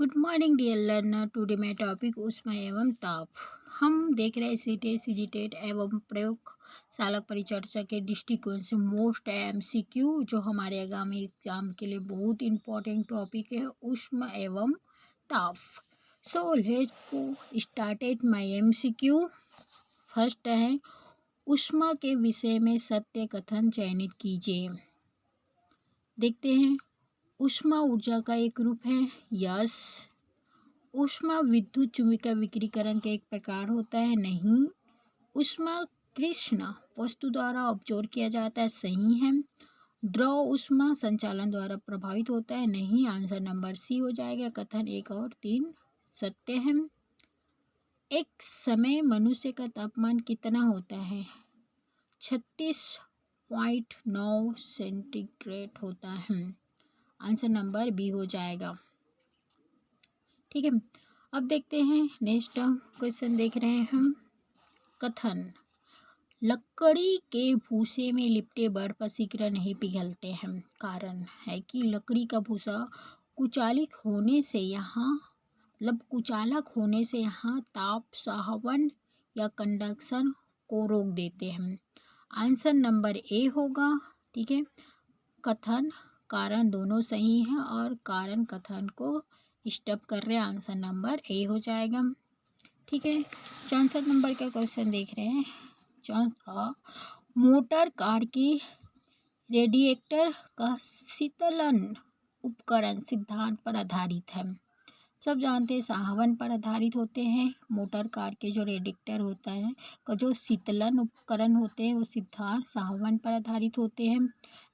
Good morning dear learner. Today में topic ऊष्मा एवं ताप। हम देख रहे हैं सीटेट सीजीटेट एवं प्रयोगशाला परिचर्चा के दृष्टिकोण से मोस्ट एमसीक्यू जो हमारे आगामी एग्जाम के लिए बहुत इंपॉर्टेंट टॉपिक है, ऊष्मा एवं ताप। So let's go started my MCQ. First है, ऊष्मा के विषय में सत्य कथन चयनित कीजिए। देखते हैं। ऊष्मा ऊर्जा का एक रूप है। यस। ऊष्मा विद्युत चुंबकीय विकिरण का एक प्रकार होता है। नहीं। ऊष्मा कृष्ण वस्तु द्वारा अब्जॉर्ब किया जाता है। सही है। द्रव ऊष्मा संचालन द्वारा प्रभावित होता है। नहीं। आंसर नंबर सी हो जाएगा। कथन 1 और 3 सत्य है। एक समय मनुष्य का तापमान कितना होता है? 36.9 सेंटीग्रेड होता है। आंसर नंबर बी हो जाएगा। ठीक है। अब देखते हैं नेक्स्ट क्वेश्चन देख रहे हैं हम। कथन, लकड़ी के भूसे में लिपटे बर्फ शीघ्र नहीं पिघलते हैं। कारण है कि लकड़ी का भूसा कुचालक होने से यहाँ ताप संवहन या कंडक्शन को रोक देते हैं। आंसर नंबर ए होगा। ठीक है। कथन कारण दोनों सही हैं और कारण कथन को स्टॉप कर रहे हैं। आंसर नंबर ए हो जाएगा। ठीक है। 64 नंबर का क्वेश्चन देख रहे हैं। चौथा, मोटर कार की रेडिएटर का शीतलन उपकरण सिद्धांत पर आधारित है। सब जानते हैं संवहन पर आधारित होते हैं। मोटर कार के जो रेडिएटर होता है का जो शीतलन उपकरण होते हैं वो सिद्धांत संवहन पर आधारित होते हैं।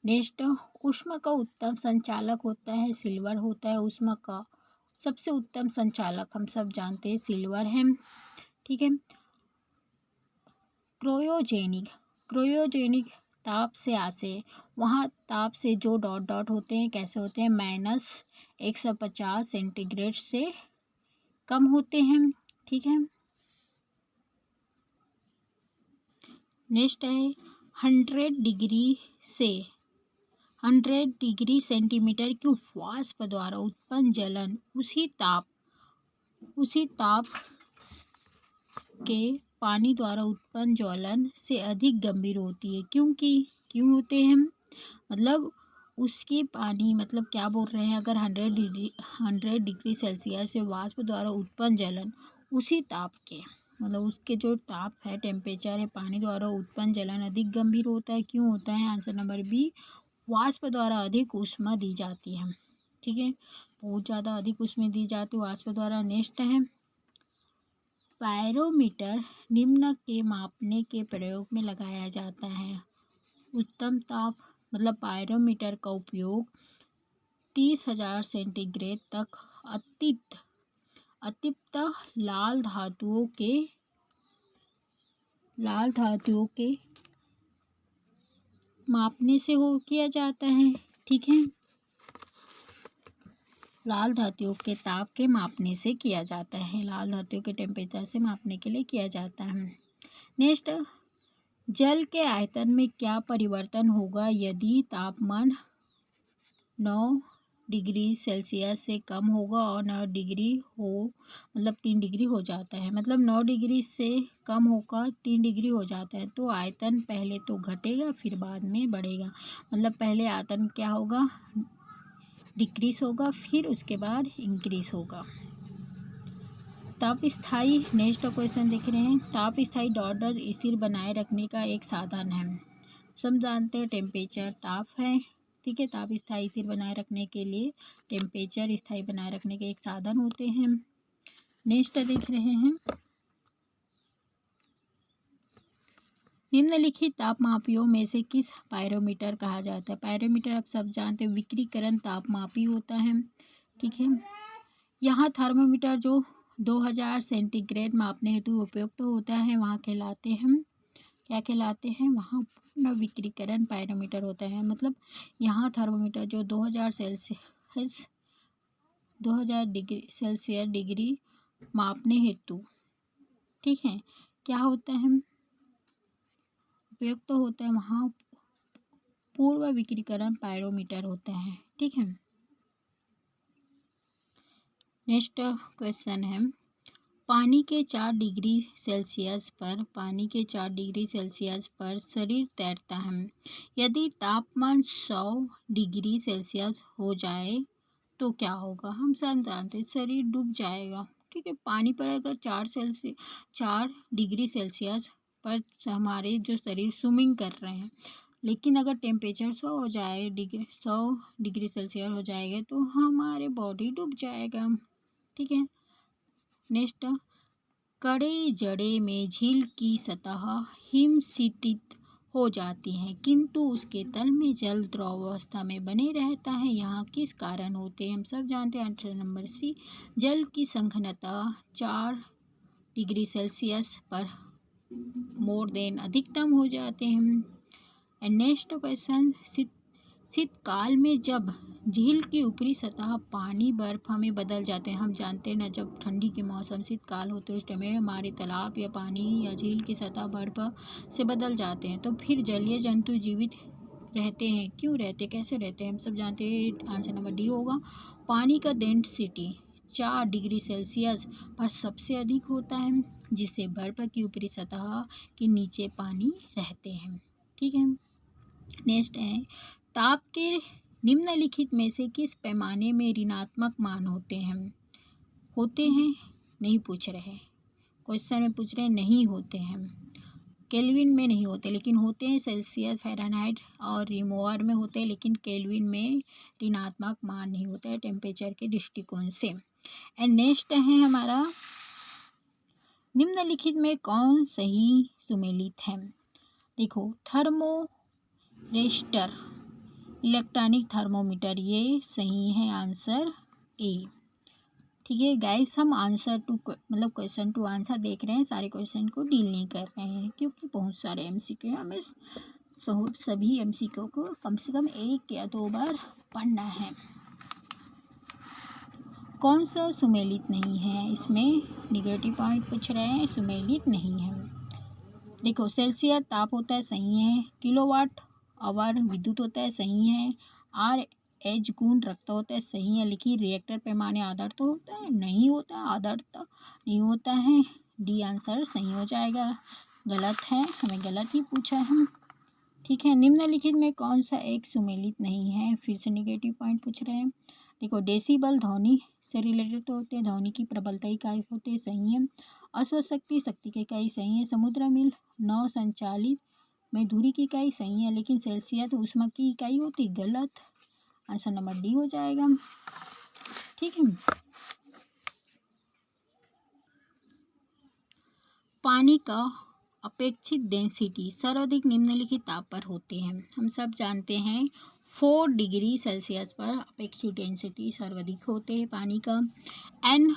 नेक्स्ट, ऊष्मा का उत्तम संचालक होता है सिल्वर होता है। ऊष्मा का सबसे उत्तम संचालक हम सब जानते हैं सिल्वर है। ठीक है। क्रायोजेनिक ताप से आशय, वहाँ ताप से जो डॉट डॉट होते हैं कैसे होते हैं? -150 सेंटीग्रेड से कम होते हैं। ठीक है। नेक्स्ट है 100 डिग्री सेंटीमीटर की वाष्प द्वारा उत्पन्न जलन उसी ताप के पानी द्वारा उत्पन्न ज्वलन से अधिक गंभीर होती है। क्यों होते हैं? मतलब उसकी पानी मतलब क्या बोल रहे हैं? अगर 100 डिग्री सेल्सियस से वाष्प द्वारा उत्पन्न जलन उसी ताप के मतलब उसके जो ताप है टेम्परेचर है पानी द्वारा उत्पन्न जलन अधिक गंभीर होता है। क्यों होता है? आंसर नंबर बी, वाष्प द्वारा अधिक ऊष्मा दी जाती है। ठीक है। बहुत ज़्यादा अधिक ऊष्मा दी जाती है वाष्प द्वारा। नेक्स्ट है, पायरोमीटर निम्न के मापने के प्रयोग में लगाया जाता है। उत्तम ताप मतलब पायरोमीटर का उपयोग 30,000 सेंटीग्रेड तक अतिप्त लाल धातुओं के मापने से किया जाता है। ठीक है। लाल धातुओं के ताप के मापने से किया जाता है। लाल धातुओं के टेम्परेचर से मापने के लिए किया जाता है। नेक्स्ट, जल के आयतन में क्या परिवर्तन होगा यदि तापमान 9 डिग्री सेल्सियस से कम होगा और 9 डिग्री हो मतलब 3 डिग्री हो जाता है। मतलब 9 डिग्री से कम होगा 3 डिग्री हो जाता है तो आयतन पहले तो घटेगा फिर बाद में बढ़ेगा। मतलब पहले आयतन क्या होगा? डिक्रीज होगा फिर उसके बाद इंक्रीज होगा। ताप स्थायी, नेक्स्ट क्वेश्चन देख रहे हैं। ताप स्थायी डॉट डॉट स्थिर बनाए रखने का एक साधन है। सब जानते हैं टेम्परेचर ताप है। ठीक है। ताप स्थायी स्थिर बनाए रखने के लिए टेम्परेचर स्थायी बनाए रखने के एक साधन होते हैं। नेक्स्ट देख रहे हैं, निम्नलिखित तापमापियों में से किस पायरोमीटर कहा जाता है? पायरोमीटर आप सब जानते हैं विकिरण तापमापी होता है। ठीक है। यहाँ थर्मोमीटर जो 2000 सेंटीग्रेड मापने हेतु उपयुक्त होता है वहाँ कहलाते हैं क्या कहलाते हैं? वहाँ पूर्ण विकिरण पायरोमीटर होता है। मतलब यहाँ थर्मोमीटर जो 2000 सेल्सियस डिग्री मापने हेतु ठीक है क्या होता है? उपयुक्त होता है वहाँ पूर्व विकिरण पायरोमीटर होता है। ठीक है। नेक्स्ट क्वेश्चन है, पानी के 4 डिग्री सेल्सियस पर शरीर तैरता है। यदि तापमान 100 डिग्री सेल्सियस हो जाए तो क्या होगा? हम सब जानते हैं शरीर डूब जाएगा। ठीक है, पानी पर अगर 4 डिग्री सेल्सियस पर हमारे जो शरीर स्विमिंग कर रहे हैं, लेकिन अगर टेम्परेचर 100 डिग्री सेल्सियस हो जाएगा तो हमारे बॉडी डूब जाएगा। ठीक है। नेक्स्ट, कड़े जड़े में झील की सतह हिमशीतित हो जाती है किंतु उसके तल में जल द्रव अवस्था में बने रहता है। यहाँ किस कारण होते हैं? हम सब जानते हैं। आंसर नंबर सी, जल की संघनता 4 डिग्री सेल्सियस पर मोर देन अधिकतम हो जाते हैं। एंड नेक्स्ट क्वेश्चन, शीतकाल में जब झील की ऊपरी सतह पानी बर्फ में बदल जाते हैं। हम जानते हैं ना, जब ठंडी के मौसम शीतकाल होते हैं उस टाइम में हमारे तालाब या पानी या झील की सतह बर्फ से बदल जाते हैं तो फिर जलीय जंतु जीवित रहते हैं। क्यों रहते, कैसे रहते हैं? हम सब जानते हैं। आंसर नंबर डी होगा। पानी का डेंसिटी 4 डिग्री सेल्सियस पर सबसे अधिक होता है जिससे बर्फ की ऊपरी सतह के नीचे पानी रहते हैं। ठीक है। नेक्स्ट है, ताप के निम्नलिखित में से किस पैमाने में ऋणात्मक मान होते हैं? नहीं पूछ रहे, क्वेश्चन में पूछ रहे हैं नहीं होते हैं। केल्विन में नहीं होते लेकिन होते हैं सेल्सियस, फ़ारेनहाइट और रिमोवर में होते हैं, लेकिन केल्विन में ऋणात्मक मान नहीं होता है टेम्परेचर के दृष्टिकोण से। एंड नेक्स्ट है हमारा, निम्नलिखित में कौन सही सुमेलित है? देखो, थर्मोरेस्टर, इलेक्ट्रॉनिक थर्मोमीटर, ये सही है आंसर ए। ठीक है गाइस, हम आंसर टू मतलब क्वेश्चन टू आंसर देख रहे हैं, सारे क्वेश्चन को डील नहीं कर रहे हैं क्योंकि बहुत सारे एमसीक्यू हमें सभी एमसीक्यू को कम से कम 1 या 2 बार पढ़ना है। कौन सा सुमेलित नहीं है? इसमें निगेटिव पॉइंट पूछ रहे हैं, सुमेलित नहीं है। देखो, सेल्सियस ताप होता है, सही है। किलोवाट आवर विद्युत होता है, सही है। आर एच गुण रखता होता है, सही है। लेकिन रिएक्टर पैमाने आदर्श तो होता है, नहीं होता, आदर्श तो नहीं होता है। डी आंसर सही हो जाएगा। गलत है, हमें गलत ही पूछा है। ठीक है। निम्नलिखित में कौन सा एक सुमेलित नहीं है? फिर से निगेटिव पॉइंट पूछ रहे हैं। देखो, डेसिबल ध्वनि से रिलेटेड होते हैं, ध्वनि की प्रबलता इकाई होती है, सही है। अश्वशक्ति शक्ति की इकाई, सही है। समुद्र मील नौ संचालित में दूरी की इकाई, सही है। लेकिन सेल्सियस ऊष्मा की इकाई होती, गलत। आंसर नंबर डी हो जाएगा। ठीक है। पानी का अपेक्षित डेंसिटी सर्वाधिक निम्नलिखित ताप पर होते हैं। हम सब जानते हैं 4 डिग्री सेल्सियस पर अपेक्षित डेंसिटी सर्वाधिक होते हैं पानी का। एंड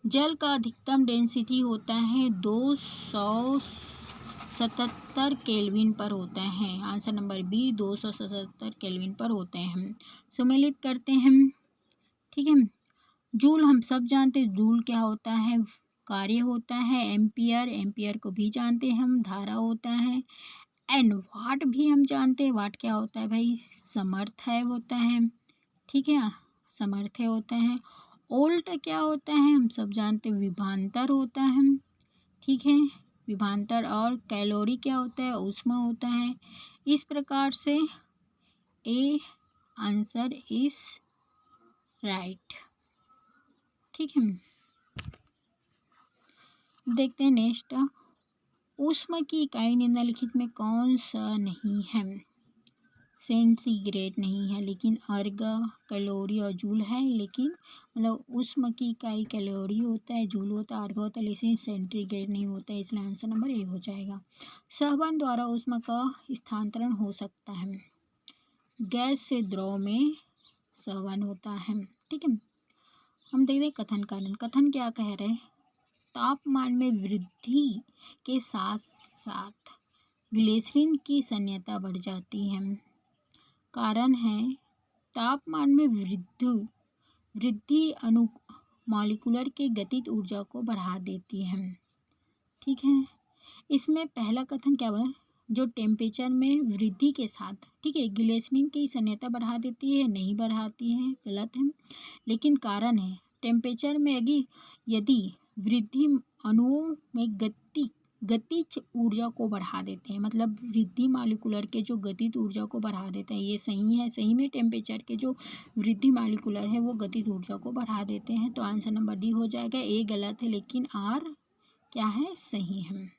जल का अधिकतम डेंसिटी होता है 277 केल्विन पर होता है। आंसर नंबर बी, 277 केल्विन पर होते हैं। हम सुमेलित करते हैं। ठीक है। जूल हम सब जानते हैं, जूल क्या होता है? कार्य होता है। एम्पियर को भी जानते हैं हम, धारा होता है। एंड वाट भी हम जानते हैं, वाट क्या होता है भाई? समर्थय होता है। ठीक है, समर्थय होता है। ओल्ट क्या होता है? हम सब जानते हैं, विभवांतर होता है। ठीक है, विभवांतर। और कैलोरी क्या होता है? ऊष्मा होता है। इस प्रकार से ए आंसर इज राइट। ठीक है, देखते हैं नेक्स्ट। ऊष्मा की इकाई निम्नलिखित में कौन सा नहीं है? सेंटीग्रेड नहीं है, लेकिन अर्ग, कैलोरी और जूल है। लेकिन मतलब ऊष्मा की इकाई कैलोरी होता है, जूल होता है, अर्ग होता है, लेकिन सेंटीग्रेड नहीं होता है, इसलिए आंसर नंबर ए हो जाएगा। सहवन द्वारा ऊष्मा का स्थानांतरण हो सकता है। गैस से द्रव में सहवन होता है। ठीक है। हम देखते हैं कथन कारण। कथन क्या कह रहे हैं? तापमान में वृद्धि के साथ साथ ग्लिसरीन की सांद्रता बढ़ जाती है। कारण है, तापमान में वृद्धि अणु मॉलिक्यूलर के गतिज ऊर्जा को बढ़ा देती है। ठीक है। इसमें पहला कथन क्या हुआ? जो टेम्परेचर में वृद्धि के साथ, ठीक है, ग्लिसरीन की सांद्रता बढ़ा देती है, नहीं बढ़ाती है, गलत है। लेकिन कारण है, टेम्परेचर में यदि वृद्धि अणुओं में गतिज ऊर्जा को बढ़ा देते हैं, मतलब वृद्धि मालिकुलर के जो गतिज ऊर्जा को बढ़ा देते हैं, ये सही है। सही में टेम्परेचर के जो वृद्धि मालिकुलर है वो गतिज ऊर्जा को बढ़ा देते हैं, तो आंसर नंबर डी हो जाएगा। ए गलत है लेकिन आर क्या है, सही है।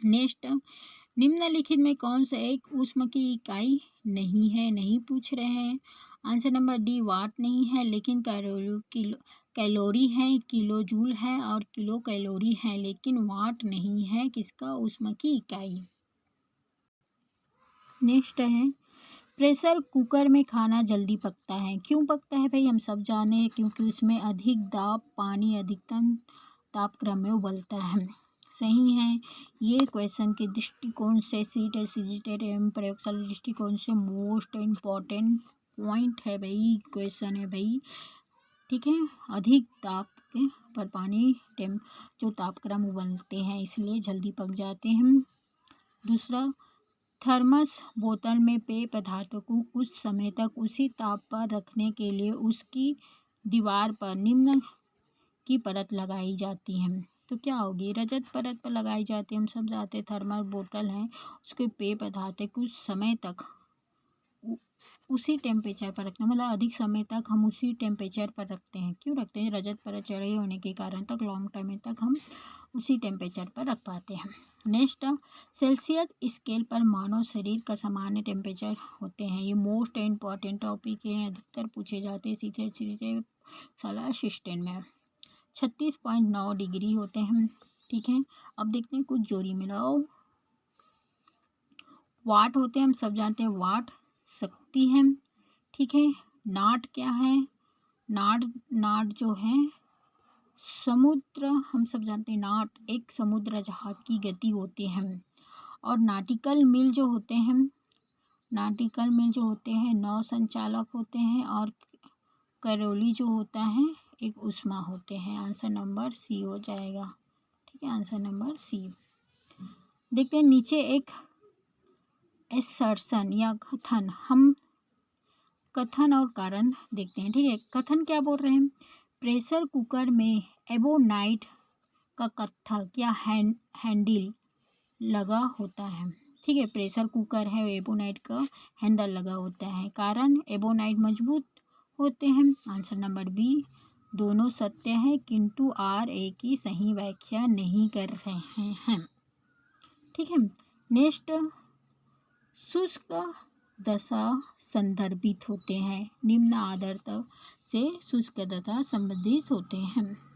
नेक्स्ट, निम्नलिखित में कौन सा एक ऊष्मा की इकाई नहीं है, नहीं पूछ रहे हैं। आंसर नंबर डी वाट नहीं है, लेकिन कैलोरी है, किलो जूल है और किलो कैलोरी है, लेकिन वाट नहीं है किसका, ऊष्मा की इकाई। नेक्स्ट है, प्रेशर कुकर में खाना जल्दी पकता है। क्यों पकता है भाई, हम सब जाने, क्योंकि उसमें अधिक दाब पानी अधिकतम तापक्रम में उबलता है। सही है। ये क्वेश्चन के दृष्टिकोण से सीटेट एवं प्रयोगशाला दृष्टिकोण से मोस्ट इम्पॉर्टेंट पॉइंट है भाई, क्वेश्चन है भाई। ठीक है, अधिक ताप के पर पानी जो तापक्रम उबलते हैं इसलिए जल्दी पक जाते हैं। दूसरा, थर्मस बोतल में पेय पदार्थों को कुछ समय तक उसी ताप पर रखने के लिए उसकी दीवार पर निम्न की परत लगाई जाती है। तो क्या होगी, रजत परत पर लगाई जाती है। हम सब जानते हैं थर्मल बोतल है, उसके पेय पदार्थ कुछ समय तक उसी टेम्परेचर पर रखते हैं, मतलब अधिक समय तक हम उसी टेम्परेचर पर रखते हैं। क्यों रखते हैं, रजत परत चढ़े होने के कारण तक लॉन्ग टाइम तक हम उसी टेम्परेचर पर रख पाते हैं। नेक्स्ट, सेल्सियस स्केल पर मानव शरीर का सामान्य टेम्परेचर होते हैं। ये मोस्ट इम्पॉर्टेंट टॉपिक है, अधिकतर पूछे जाते हैं सीधे साला असिस्टेंट में। 36.9 डिग्री होते हैं। ठीक है, अब देखते हैं कुछ जोड़ी मिलाओ। वाट होते हैं, हम सब जानते हैं वाट शक्ति है। ठीक है, नाट क्या है, नाट जो है समुद्र, हम सब जानते हैं नाट एक समुद्र जहाज की गति होती है। और नाटिकल मील जो होते हैं नौ संचालक होते हैं, और कैरोली जो होता है एक उष्मा होते हैं। आंसर नंबर सी हो जाएगा। ठीक है, आंसर नंबर सी। देखते हैं नीचे एक एसर्शन या कथन, हम कथन और कारण देखते हैं। ठीक है, कथन क्या बोल रहे हैं, प्रेशर कुकर में एबोनाइट का कत्था या हैंडल लगा होता है। ठीक है, प्रेशर कुकर है, एबोनाइट का हैंडल लगा होता है, कारण एबोनाइट मजबूत होते हैं। आंसर नंबर बी दोनों सत्य है, किंतु आर ए की सही व्याख्या नहीं कर रहे हैं। ठीक है, नेक्स्ट, शुष्क दशा संदर्भित होते हैं, निम्न आर्द्रता से शुष्क दशा संबंधित होते हैं।